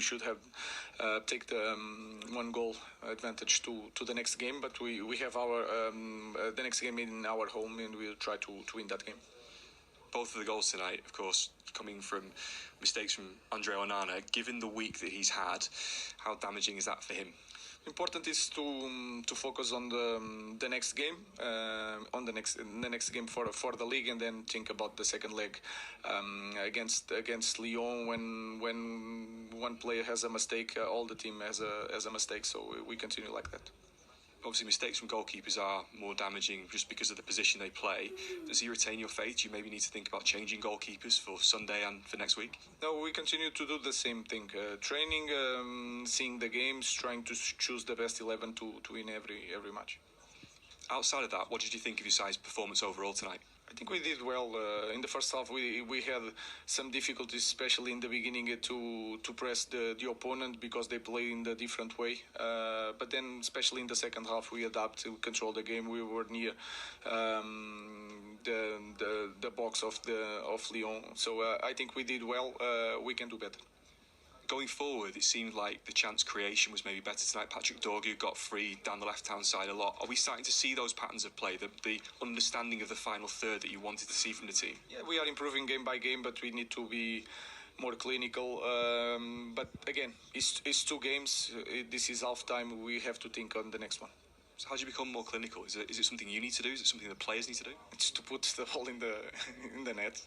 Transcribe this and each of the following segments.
We should have take the one goal advantage to the next game, but we have our the next game in our home, and we'll try to win that game. Both of the goals tonight, of course, coming from mistakes from Andre Onana. Given the week that he's had, how damaging is that for him? Important is to focus on the next game, on the next game for the league, and then think about the second leg against Lyon. When one player has a mistake, all the team has a mistake. So we continue like that. Obviously, mistakes from goalkeepers are more damaging just because of the position they play. Does he retain your faith? Do you maybe need to think about changing goalkeepers for Sunday and for next week? No, we continue to do the same thing. Training, seeing the games, trying to choose the best 11 to win every match. Outside of that, what did you think of your side's performance overall tonight? I think we did well. In the first half, we had some difficulties, especially in the beginning, to press the opponent because they play in a different way. But then, especially in the second half, we adapt to control the game. We were near the box of Lyon. So I think we did well. We can do better. Going forward, it seemed like the chance creation was maybe better tonight. Patrick Dorgu got free down the left-hand side a lot. Are we starting to see those patterns of play, the understanding of the final third that you wanted to see from the team? Yeah, we are improving game by game, but we need to be more clinical. But again, it's 2 games. This is half-time. We have to think on the next one. So how do you become more clinical? Is it something you need to do? Is it something the players need to do? It's to put the ball in the net.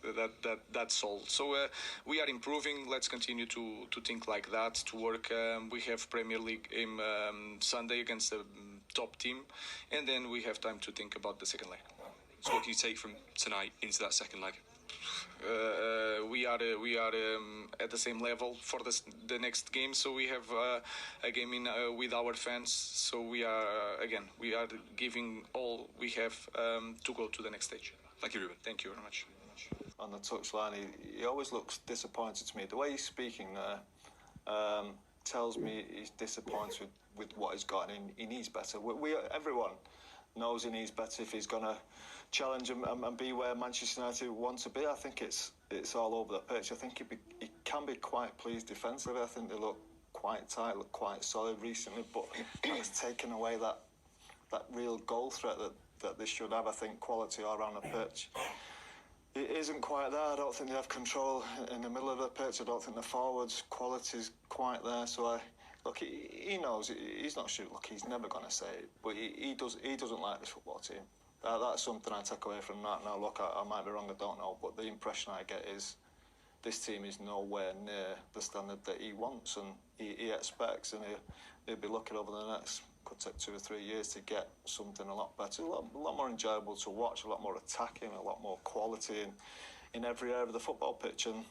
That's all. So we are improving. Let's continue to think like that, to work. We have Premier League game Sunday against the top team, and then we have time to think about the second leg. So what can you take from tonight into that second leg? We are at the same level for the next game, so we have a game in with our fans. So we are giving all we have to go to the next stage. Thank you, Ruben. Thank you very much. On the touchline, he always looks disappointed to me. The way he's speaking there tells me he's disappointed with what he's got, and he needs better. Everyone knows he needs better if he's going to challenge and be where Manchester United want to be. I think it's all over the pitch. I think he can be quite pleased defensively. I think they look quite tight, look quite solid recently, but it's taken away that real goal threat that they should have. I think quality all around the pitch, it isn't quite there. I don't think they have control in the middle of the pitch. I don't think the forwards quality is quite there. So look, he knows he's not sure. Look, he's never going to say it, but he doesn't like this football team. That's something I take away from that. Now, look, I might be wrong, I don't know, but the impression I get is this team is nowhere near the standard that he wants and he expects, and he'll be looking over the next, could take 2 or 3 years to get something a lot better, a lot more enjoyable to watch, a lot more attacking, a lot more quality in every area of the football pitch, and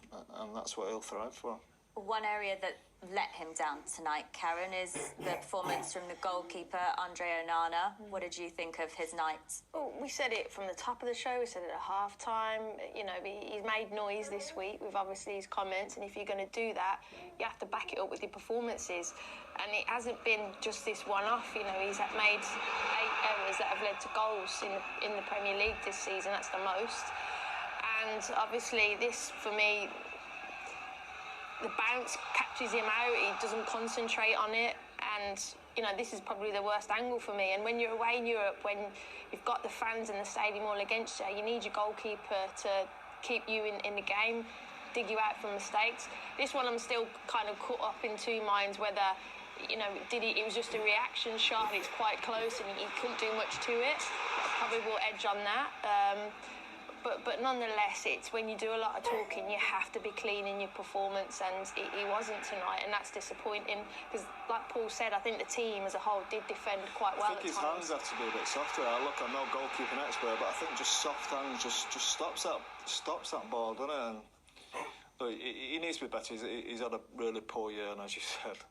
that's what he'll thrive for. One area that let him down tonight, Karen, is the performance from the goalkeeper, Andre Onana. What did you think of his night? Well, we said it from the top of the show, we said it at half-time. You know, he's made noise this week with obviously his comments, and if you're going to do that, you have to back it up with your performances. And it hasn't been just this one-off. You know, he's made 8 errors that have led to goals in the Premier League this season. That's the most. And obviously this, for me, the bounce catches him out, he doesn't concentrate on it, and you know, this is probably the worst angle for me. And when you're away in Europe, when you've got the fans in the stadium all against you, you need your goalkeeper to keep you in the game, dig you out from mistakes. This one I'm still kind of caught up in 2 minds whether, you know, it was just a reaction shot, it's quite close and he couldn't do much to it. Probably will edge on that. But nonetheless, it's when you do a lot of talking, you have to be clean in your performance, and he wasn't tonight, and that's disappointing because, like Paul said, I think the team as a whole did defend quite well. I think his hands have to be a bit softer. Look, I'm no goalkeeping expert, but I think just soft hands just stops that ball, doesn't it? And look, he needs to be better. He's had a really poor year, and as you said,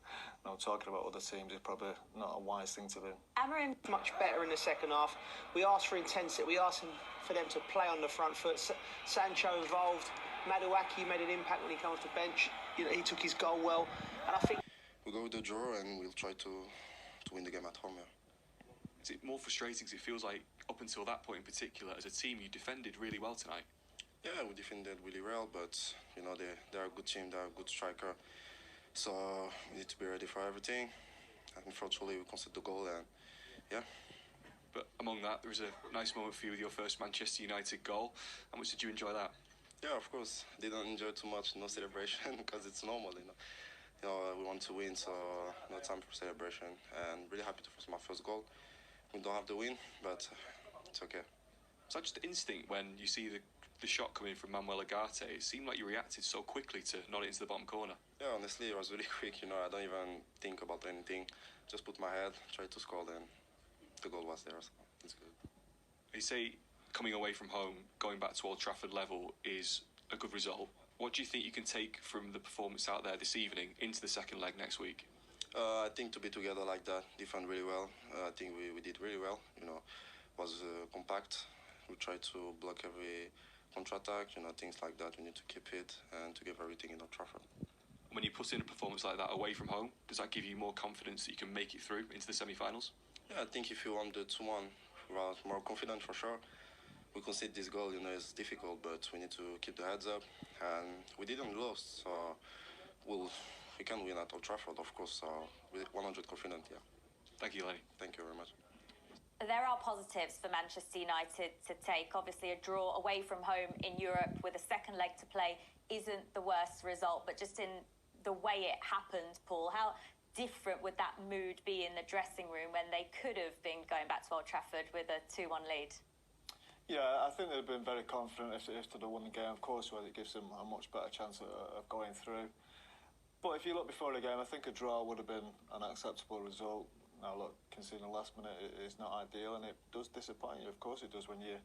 talking about other teams is probably not a wise thing to do. Amarim much better in the second half. We asked for intensity. We asked for them to play on the front foot. Sancho involved. Maduaki made an impact when he came off the bench. You know, he took his goal well, and I think we'll go with the draw and we'll try to win the game at home. Yeah. Is it more frustrating because it feels like up until that point in particular, as a team, you defended really well tonight? Yeah, we defended really well, but you know they're a good team. They're a good striker. So we need to be ready for everything. And unfortunately, we conceded the goal, and yeah. But among that, there was a nice moment for you with your first Manchester United goal. How much did you enjoy that? Yeah, of course. Didn't enjoy too much, no celebration, because it's normal, you know. We want to win, so no time for celebration. And really happy to force my first goal. We don't have the win, but it's okay. Is that just instinct when you see the shot coming from Manuel Ugarte? It seemed like you reacted so quickly to nod it into the bottom corner. Yeah, honestly, it was really quick, you know. I don't even think about anything. Just put my head, try to score, then the goal was there, so it's good. You say coming away from home, going back to Old Trafford level is a good result. What do you think you can take from the performance out there this evening into the second leg next week? I think to be together like that, defend really well. I think we did really well. You know, was compact. We tried to block every counter-attack. You know, things like that. We need to keep it and to give everything in Old Trafford. When you put in a performance like that away from home, does that give you more confidence that you can make it through into the semi-finals? Yeah, I think if you want the 2-1, we are more confident for sure. We concede this goal, you know, it's difficult, but we need to keep the heads up. And we didn't lose, so we can win at Old Trafford, of course. So we're 100 confident, yeah. Thank you, Lenny. Thank you very much. There are positives for Manchester United to take. Obviously, a draw away from home in Europe with a second leg to play isn't the worst result, but just in the way it happened, Paul, how different would that mood be in the dressing room when they could have been going back to Old Trafford with a 2-1 lead? Yeah, I think they'd have been very confident if they'd have won the game, of course, where it gives them a much better chance of going through. But if you look before the game, I think a draw would have been an acceptable result. Now, look, conceding the last minute is not ideal, and it does disappoint you. Of course it does when you